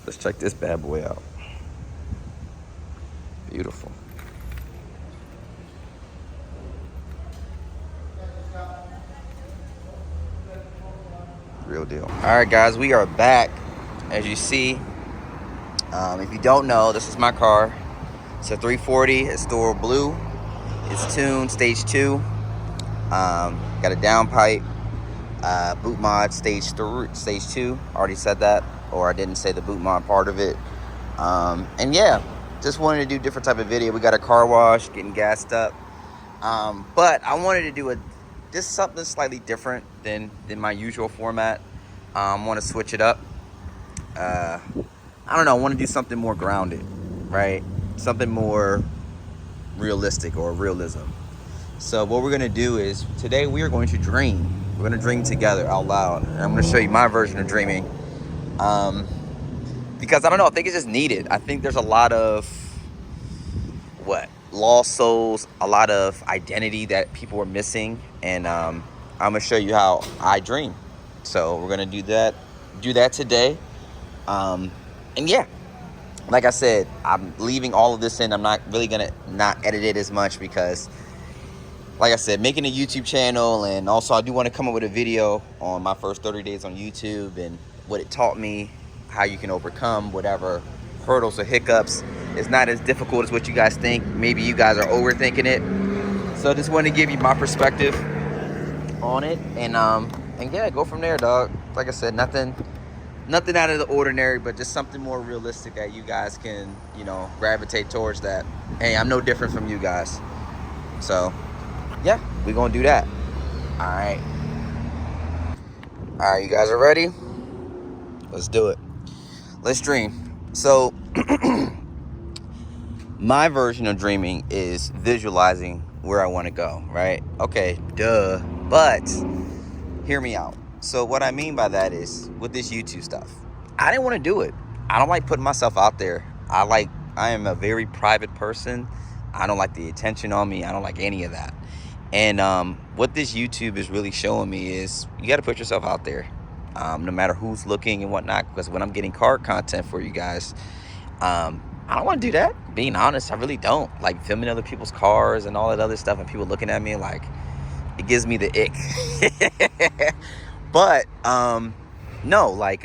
Let's check this bad boy out. Beautiful. Real deal. All right, guys, we are back. As you see, if you don't know, this is my car. It's a 340. It's Thor Blue. It's tuned stage 2. Got a downpipe. Boot mod stage 2. Already said that, or I didn't say the boot mod part of it. And yeah, just wanted to do different type of video. We got a car wash, getting gassed up. But I wanted to do just something slightly different than my usual format. I want to switch it up. I don't know. I want to do something more grounded, right? Something more realistic or realism. So what we're gonna do is today we are going to dream. We're gonna dream together out loud. And I'm gonna show you my version of dreaming. Because I don't know. I think it's just needed. I think there's a lot of lost souls, a lot of identity that people are missing, and I'm gonna show you how I dream. So we're gonna do that today. And yeah, like I said, I'm leaving all of this in. I'm not really gonna not edit it as much because, like I said, making a YouTube channel, and also I do want to come up with a video on my first 30 days on YouTube and what it taught me, how you can overcome whatever hurdles or hiccups. It's not as difficult as what you guys think. Maybe you guys are overthinking it. So I just want to give you my perspective on it, and yeah, go from there, dog. Like I said, nothing out of the ordinary, but just something more realistic that you guys can, gravitate towards. That, hey, I'm no different from you guys. So yeah, we're gonna do that. All right, you guys are ready? Let's do it. Let's dream. So my version of dreaming is visualizing where I want to go, right? Okay, duh. But hear me out. So what I mean by that is, with this YouTube stuff, I didn't want to do it. I don't like putting myself out there. I am a very private person. I don't like the attention on me. I don't like any of that. And what this YouTube is really showing me is you got to put yourself out there, no matter who's looking and whatnot. Because when I'm getting car content for you guys, I don't want to do that. Being honest, I really don't like filming other people's cars and all that other stuff, and people looking at me like, it gives me the ick. But no, like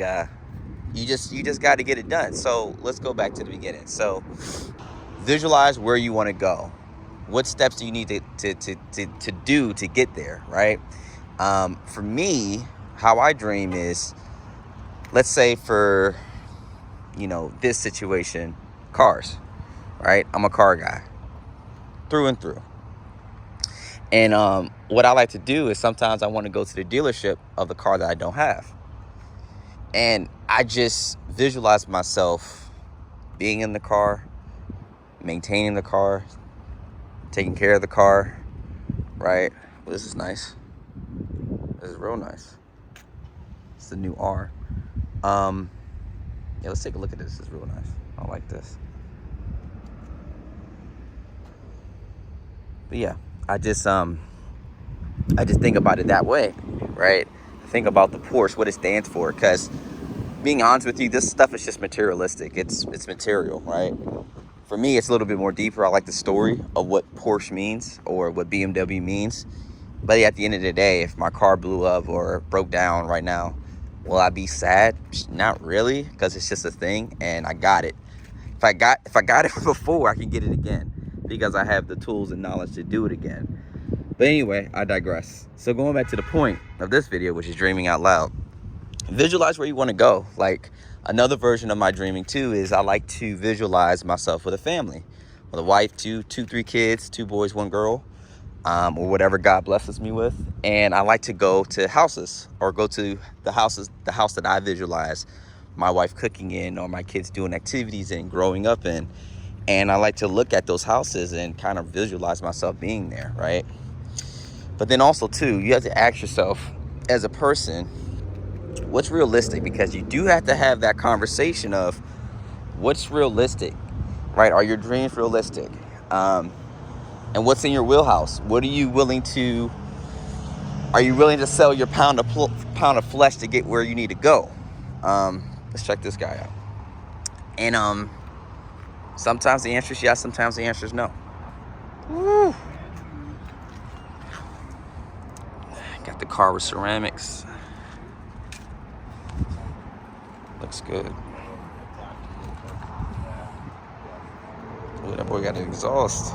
you just got to get it done. So let's go back to the beginning. So visualize where you want to go. What steps do you need to do to get there, right? For me, how I dream is, let's say for this situation, cars, right? I'm a car guy through and through. And what I like to do is sometimes I want to go to the dealership of the car that I don't have. And I just visualize myself being in the car, maintaining the car, taking care of the car, right? Well, this is nice. This is real nice. It's the new R. Yeah, let's take a look at this. This is real nice. I like this. But yeah, I just think about it that way, right? Think about the Porsche, what it stands for, because being honest with you, this stuff is just materialistic. It's material, right? For me, it's a little bit more deeper. I like the story of what Porsche means or what BMW means. But at the end of the day, if my car blew up or broke down right now, will I be sad? Not really, because it's just a thing and I got it. If I got it before, I can get it again because I have the tools and knowledge to do it again. But anyway, I digress. So going back to the point of this video, which is dreaming out loud, visualize where you want to go. Like, another version of my dreaming too is I like to visualize myself with a family, with a wife, two, 3 kids, 2 boys, 1 girl, or whatever God blesses me with. And I like to go to houses, or go to the house that I visualize my wife cooking in, or my kids doing activities in, growing up in. And I like to look at those houses and kind of visualize myself being there, right? But then also too, you have to ask yourself as a person, what's realistic? Because you do have to have that conversation of what's realistic, right? Are your dreams realistic? And what's in your wheelhouse? Are you willing to sell your pound of flesh to get where you need to go? Let's check this guy out. And sometimes the answer is yes, sometimes the answer is no. Woo. Got the car with ceramics. Looks good. Ooh, that boy got an exhaust.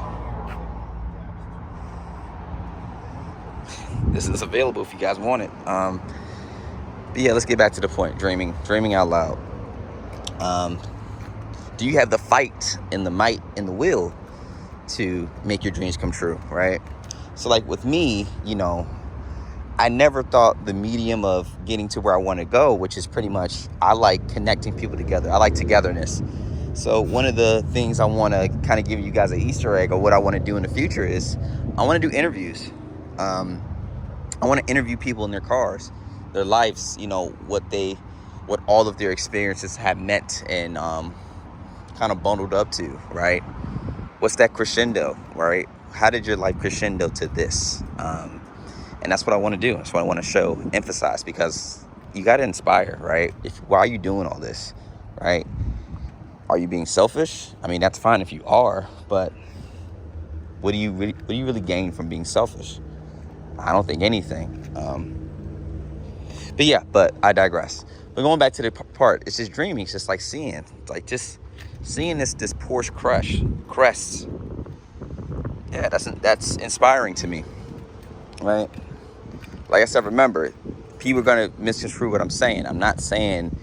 This is available if you guys want it. But yeah, let's get back to the point. Dreaming out loud. Do you have the fight and the might and the will to make your dreams come true, right? So like with me, you know, I never thought the medium of getting to where I want to go, which is pretty much, I like connecting people together. I like togetherness. So one of the things I want to kind of give you guys an Easter egg, or what I want to do in the future, is I want to do interviews. I want to interview people in their cars, their lives, you know, what all of their experiences have meant and kind of bundled up to, right? What's that crescendo, right? How did your life crescendo to this? And that's what I want to do. That's what I want to emphasize, because you got to inspire, right? Why are you doing all this, right? Are you being selfish? I mean, that's fine if you are, but what do you really gain from being selfish? I don't think anything. But I digress. But going back to the part, it's just dreaming. It's just like seeing, just seeing this Porsche crest. Yeah, that's inspiring to me, right? Like I said, remember, people are going to misconstrue what I'm saying. I'm not saying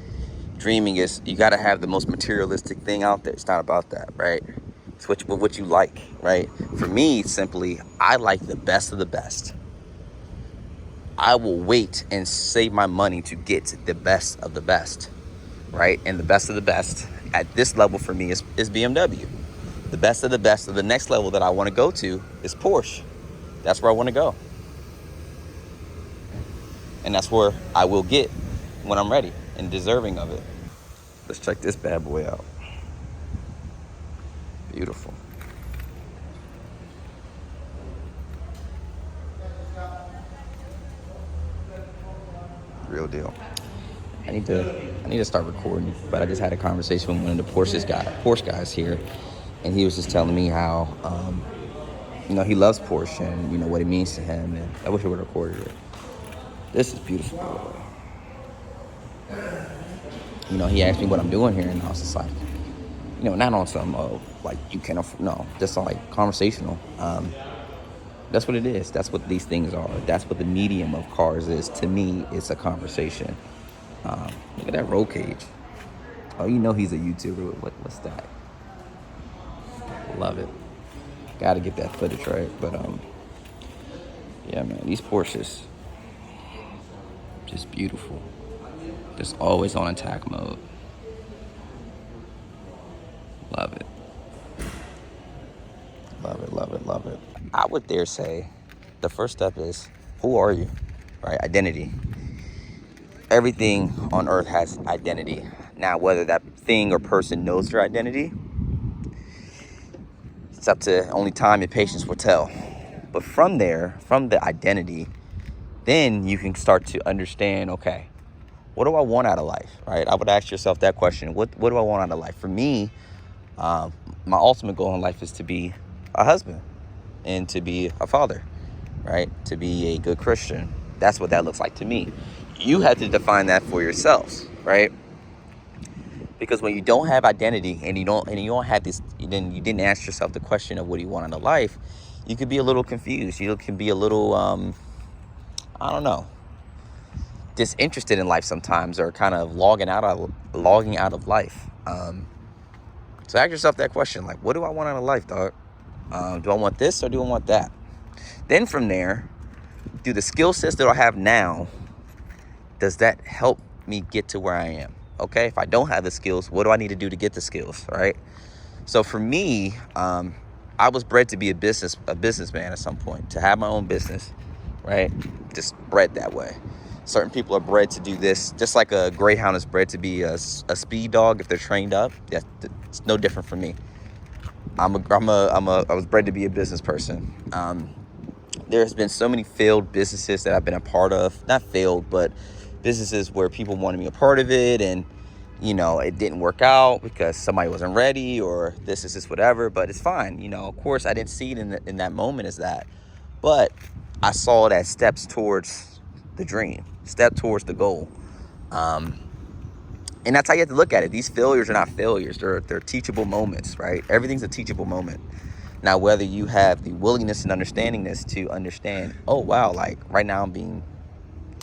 dreaming is you got to have the most materialistic thing out there. It's not about that, right? It's what you like, right? For me, simply, I like the best of the best. I will wait and save my money to get the best of the best, right? And the best of the best at this level for me is BMW. The best of the next level that I want to go to is Porsche. That's where I want to go. And that's where I will get when I'm ready and deserving of it. Let's check this bad boy out. Beautiful. Real deal. I need to start recording, but I just had a conversation with one of the Porsche guys here, and he was just telling me how he loves Porsche and what it means to him, and I wish I would have recorded it. This is beautiful, by the way. He asked me what I'm doing here, and I was just like, not on some like you can no, just like conversational. That's what it is. That's what these things are. That's what the medium of cars is. To me, it's a conversation. Look at that roll cage. Oh, he's a YouTuber. What's that? Love it. Gotta get that footage right. But yeah, man, these Porsches, just beautiful. Just always on attack mode. Love it. Love it, love it, love it. I would dare say the first step is, who are you, right? Identity. Everything on earth has identity. Now, whether that thing or person knows your identity, it's up to only time and patience will tell. But from there, from the identity, then you can start to understand, okay, what do I want out of life, right? I would ask yourself that question. What do I want out of life? For me, my ultimate goal in life is to be a husband and to be a father, right? To be a good Christian. That's what that looks like to me. You have to define that for yourselves, right? Because when you don't have identity and you don't have this, then you didn't ask yourself the question of what do you want out of life, you could be a little confused. You can be a little, I don't know, disinterested in life sometimes, or kind of logging out of life. So ask yourself that question, like, what do I want out of life, dog? Do I want this or do I want that? Then from there, do the skill sets that I have now, does that help me get to where I am? Okay, if I don't have the skills, what do I need to do to get the skills, right? So for me, I was bred to be a businessman at some point, to have my own business, right? Just bred that way. Certain people are bred to do this, just like a greyhound is bred to be a speed dog if they're trained up. It's no different from me. I was bred to be a business person. There's been so many failed businesses that I've been a part of. Not failed, but businesses where people wanted me a part of it, and it didn't work out because somebody wasn't ready or this is just whatever, but it's fine. Of course I didn't see it in that moment as that, but I saw that steps towards the dream, step towards the goal. And that's how you have to look at it. These failures are not failures. They're teachable moments, right? Everything's a teachable moment. Now, whether you have the willingness and understandingness to understand, oh, wow, like right now I'm being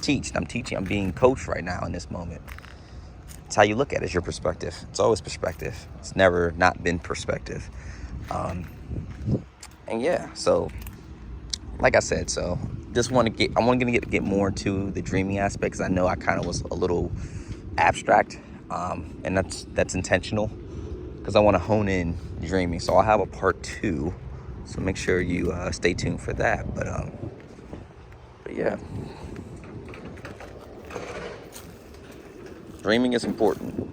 teaching, I'm being coached right now in this moment. It's how you look at it. It's your perspective. It's always perspective. It's never not been perspective. And yeah, so like I said, so just want to get more into the dreaming aspect, because I know I kind of was a little abstract, and that's intentional, because I want to hone in dreaming. So I'll have a part 2, so make sure you stay tuned for that. But yeah, dreaming is important.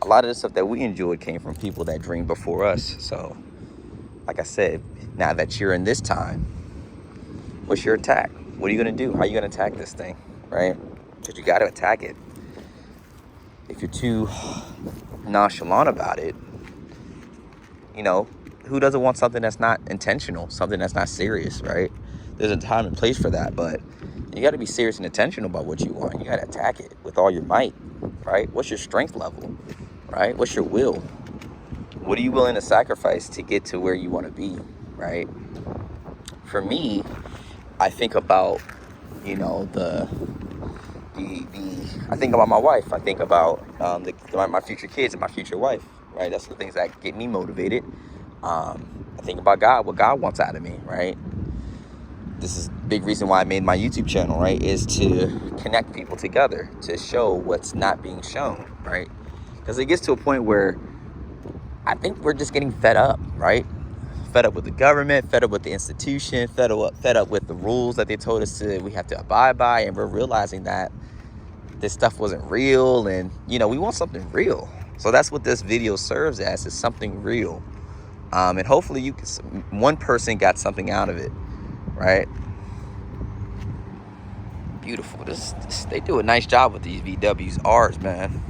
A lot of the stuff that we enjoyed came from people that dreamed before us. So like I said, now that you're in this time, what's your attack? What are you going to do? How are you going to attack this thing, right? Because you got to attack it. If you're too nonchalant about it, who doesn't want something that's not intentional, something that's not serious, right? There's a time and place for that, but you got to be serious and intentional about what you want. You got to attack it with all your might, right? What's your strength level, right? What's your will? What are you willing to sacrifice to get to where you want to be, right? For me, I think about, I think about my wife. I think about my future kids and my future wife, right? That's the things that get me motivated. I think about God, what God wants out of me, right? This is a big reason why I made my YouTube channel, right? Is to connect people together, to show what's not being shown, right? Because it gets to a point where I think we're just getting fed up, right? Fed up with the government, fed up with the institution, fed up with the rules that they told us we have to abide by, and we're realizing that this stuff wasn't real, and we want something real. So that's what this video serves as, is something real. And hopefully one person got something out of it, right? Beautiful. They do a nice job with these VWs, R's, man.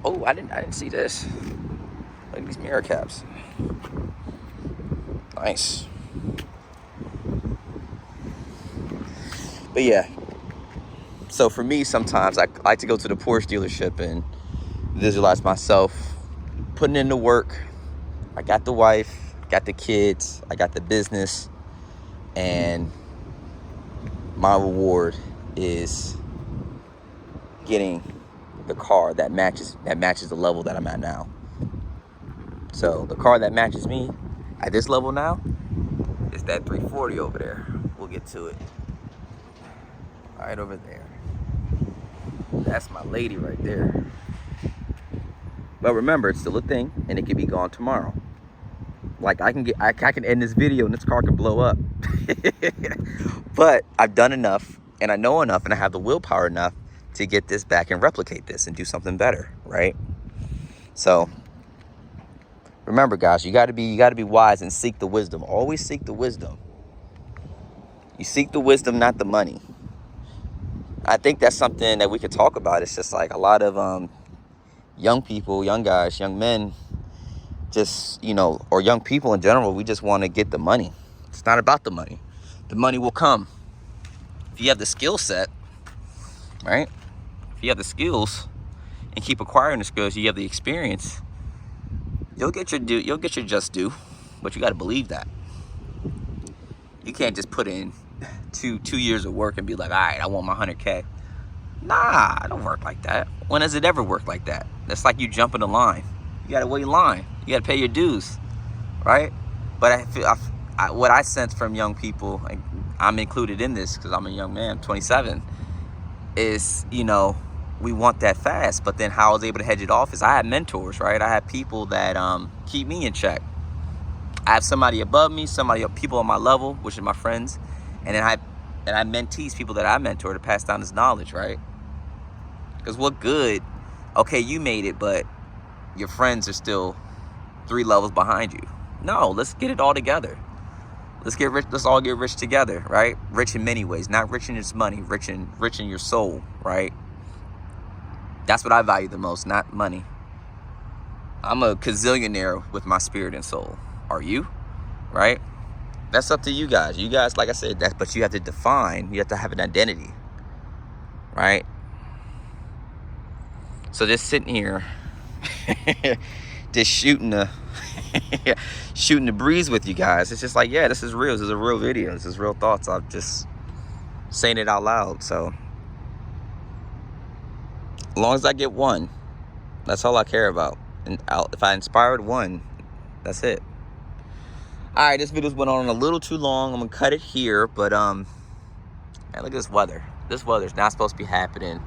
Oh, I didn't see this. Look at these mirror caps. Nice. But yeah, so for me, sometimes I like to go to the Porsche dealership and visualize myself putting in the work. I got the wife, got the kids, I got the business, and my reward is getting the car that matches the level that I'm at now. So the car that matches me at this level now is that 340 over there. We'll get to it. Right over there. That's my lady right there. But remember, it's still a thing, and it can be gone tomorrow. Like I can end this video and this car can blow up. But I've done enough, and I know enough, and I have the willpower enough to get this back and replicate this and do something better, right? So remember, guys, you gotta be wise and seek the wisdom. Always seek the wisdom. You seek the wisdom, not the money. I think that's something that we could talk about. It's just like a lot of young people, young guys, young men, just, or young people in general, we just want to get the money. It's not about the money. The money will come. If you have the skill set, right? If you have the skills and keep acquiring the skills, you have the experience, you'll get your due, you'll get your just due, but you got to believe that. You can't just put in two years of work and be like, all right, I want my 100K. Nah, I don't work like that. When has it ever worked like that? That's like you jump in the line. You got to wait in line. You got to pay your dues, right? But what I sense from young people, and I'm included in this because I'm a young man, 27, is, we want that fast. But then how I was able to hedge it off is I had mentors, right? I had people that keep me in check. I have somebody above me, people on my level, which are my friends, and then I mentees, people that I mentor to pass down this knowledge, right? Because what good? Okay, you made it, but your friends are still 3 levels behind you. No, let's get it all together. Let's get rich. Let's all get rich together, right? Rich in many ways, not rich in its money, rich in your soul, right? That's what I value the most, not money. I'm a gazillionaire with my spirit and soul. Are you? Right? That's up to you guys. You guys, like I said, but you have to define, you have to have an identity. Right? So just sitting here, just shooting the breeze with you guys. It's just like, yeah, this is real. This is a real video. This is real thoughts. I'm just saying it out loud. So as long as I get one, that's all I care about. And if I inspired one, that's it. All right, this video's went on a little too long. I'm gonna cut it here, but man, look at this weather. This weather's not supposed to be happening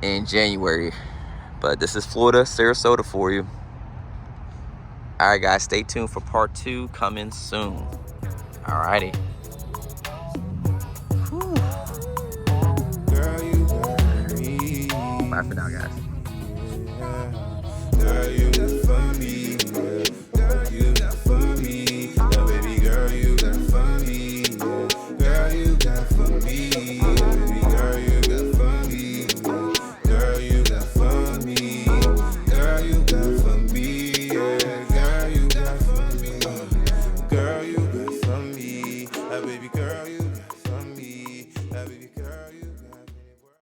in January, but this is Florida, Sarasota for you. All right, guys, stay tuned for part 2 coming soon. All righty. Bye for now, guys.